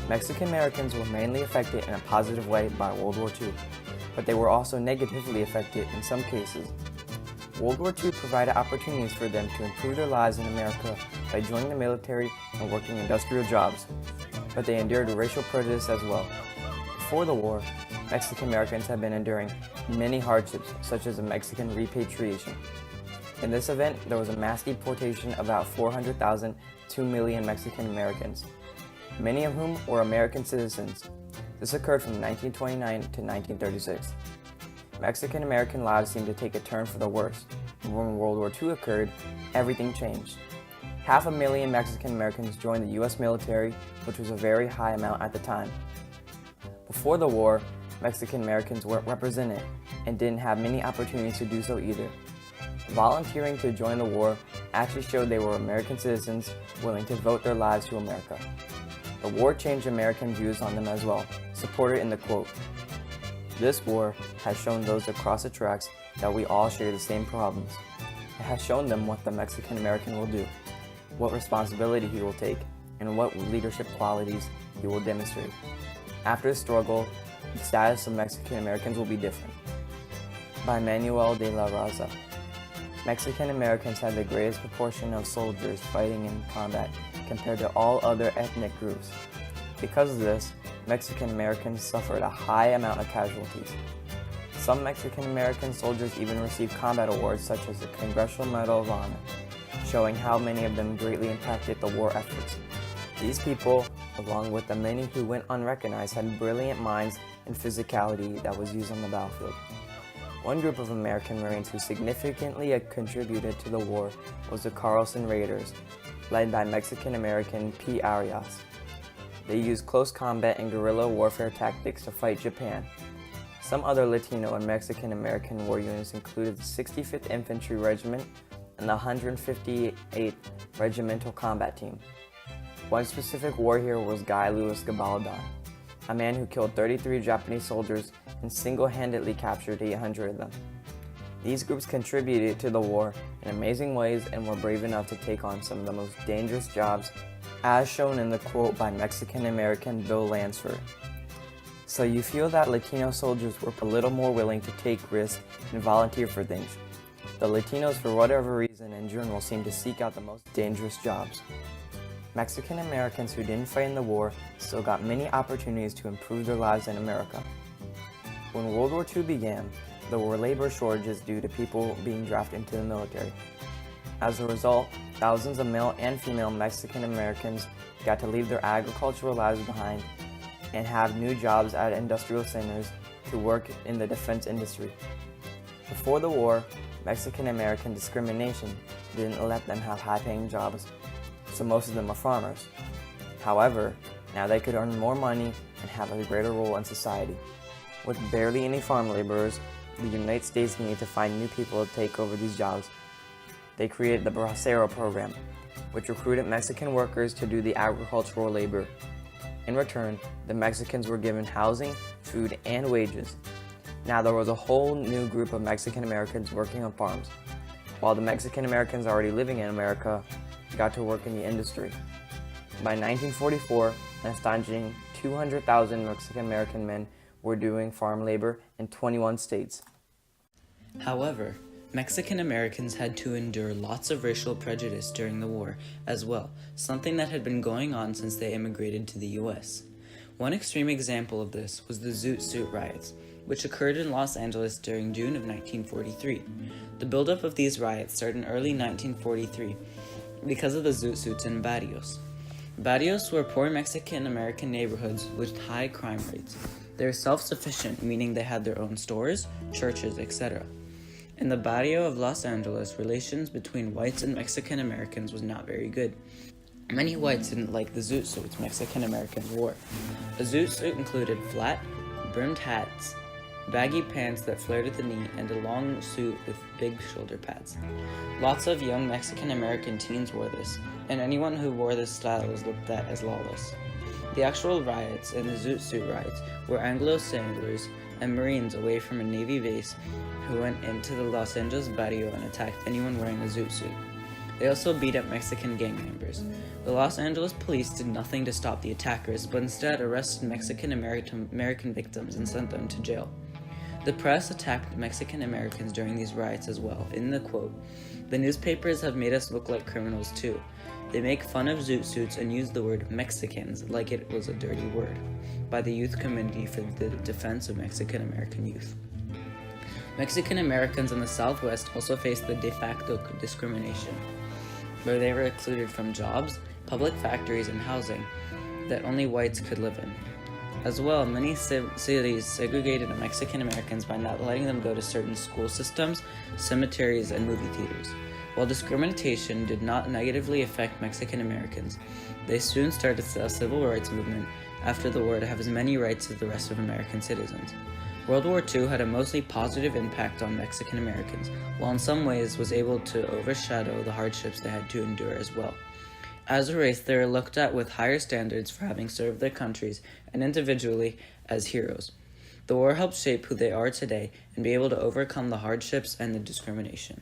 Mexican Americans were mainly affected in a positive way by World War II, but they were also negatively affected in some cases. World War II provided opportunities for them to improve their lives in America by joining the military and working industrial jobs, but they endured racial prejudice as well. Before the war, Mexican Americans had been enduring many hardships, such as the Mexican repatriation. In this event, there was a mass deportation of about 400,000 to 2 million Mexican Americans, many of whom were American citizens. This occurred from 1929 to 1936. Mexican American lives seemed to take a turn for the worse. When World War II occurred, everything changed. 500,000 Mexican Americans joined the U.S. military, which was a very high amount at the time. Before the war, Mexican Americans weren't represented and didn't have many opportunities to do so either. Volunteering to join the war actually showed they were American citizens willing to devote their lives to America. The war changed American views on them as well, supported in the quote, "This war has shown those across the tracks that we all share the same problems. It has shown them what the Mexican American will do, what responsibility he will take, and what leadership qualities he will demonstrate. After the struggle, the status of Mexican Americans will be different." By Manuel de la Raza. Mexican Americans had the greatest proportion of soldiers fighting in combat compared to all other ethnic groups. Because of this, Mexican Americans suffered a high amount of casualties. Some Mexican American soldiers even received combat awards such as the Congressional Medal of Honor, showing how many of them greatly impacted the war efforts. These people, along with the many who went unrecognized, had brilliant minds and physicality that was used on the battlefield. One group of American Marines who significantly contributed to the war was the Carlson Raiders, led by Mexican American P. Arias. They used close combat and guerrilla warfare tactics to fight Japan. Some other Latino and Mexican American war units included the 65th Infantry Regiment and the 158th Regimental Combat Team. One specific war hero was Guy Louis Gabaldon, a man who killed 33 Japanese soldiers and single-handedly captured 800 of them. These groups contributed to the war in amazing ways and were brave enough to take on some of the most dangerous jobs, as shown in the quote by Mexican American Bill Lansford. So you feel that Latino soldiers were a little more willing to take risks and volunteer for things. The Latinos, for whatever reason in general, seem to seek out the most dangerous jobs. Mexican Americans who didn't fight in the war still got many opportunities to improve their lives in America. When World War II began, there were labor shortages due to people being drafted into the military. As a result, thousands of male and female Mexican Americans got to leave their agricultural lives behind and have new jobs at industrial centers to work in the defense industry. Before the war, Mexican American discrimination didn't let them have high-paying jobs, so most of them were farmers. However, now they could earn more money and have a greater role in society. With barely any farm laborers, the United States needed to find new people to take over these jobs. They created the Bracero program, which recruited Mexican workers to do the agricultural labor. In return, the Mexicans were given housing, food, and wages. Now there was a whole new group of Mexican Americans working on farms, while the Mexican Americans already living in America got to work in the industry. By 1944, an astonishing 200,000 Mexican American men were doing farm labor in 21 states. However, Mexican Americans had to endure lots of racial prejudice during the war as well, something that had been going on since they immigrated to the US. One extreme example of this was the Zoot Suit riots, which occurred in Los Angeles during June of 1943. The buildup of these riots started in early 1943 because of the Zoot Suits and barrios. Barrios were poor Mexican American neighborhoods with high crime rates. They were self-sufficient, meaning they had their own stores, churches, etc. In the barrio of Los Angeles, relations between whites and Mexican Americans was not very good. Many whites didn't like the zoot suits Mexican Americans wore. A zoot suit included flat, brimmed hats, baggy pants that flared at the knee, and a long suit with big shoulder pads. Lots of young Mexican American teens wore this, and anyone who wore this style was looked at as lawless. The actual riots and the Zoot Suit riots were Anglo sailors and Marines away from a Navy base who went into the Los Angeles barrio and attacked anyone wearing a zoot suit. They also beat up Mexican gang members. The Los Angeles police did nothing to stop the attackers, but instead arrested Mexican American victims and sent them to jail. The press attacked Mexican Americans during these riots as well. In the quote, "The newspapers have made us look like criminals too. They make fun of zoot suits and use the word Mexicans like it was a dirty word," by the youth committee for the defense of Mexican American youth. Mexican Americans in the Southwest also faced the de facto discrimination, where they were excluded from jobs, public factories, and housing that only whites could live in. As well, many cities segregated Mexican Americans by not letting them go to certain school systems, cemeteries, and movie theaters. While discrimination did not negatively affect Mexican Americans, they soon started a civil rights movement after the war to have as many rights as the rest of American citizens. World War II had a mostly positive impact on Mexican Americans, while in some ways was able to overshadow the hardships they had to endure as well. As a race, they were looked at with higher standards for having served their countries and individually as heroes. The war helped shape who they are today and be able to overcome the hardships and the discrimination.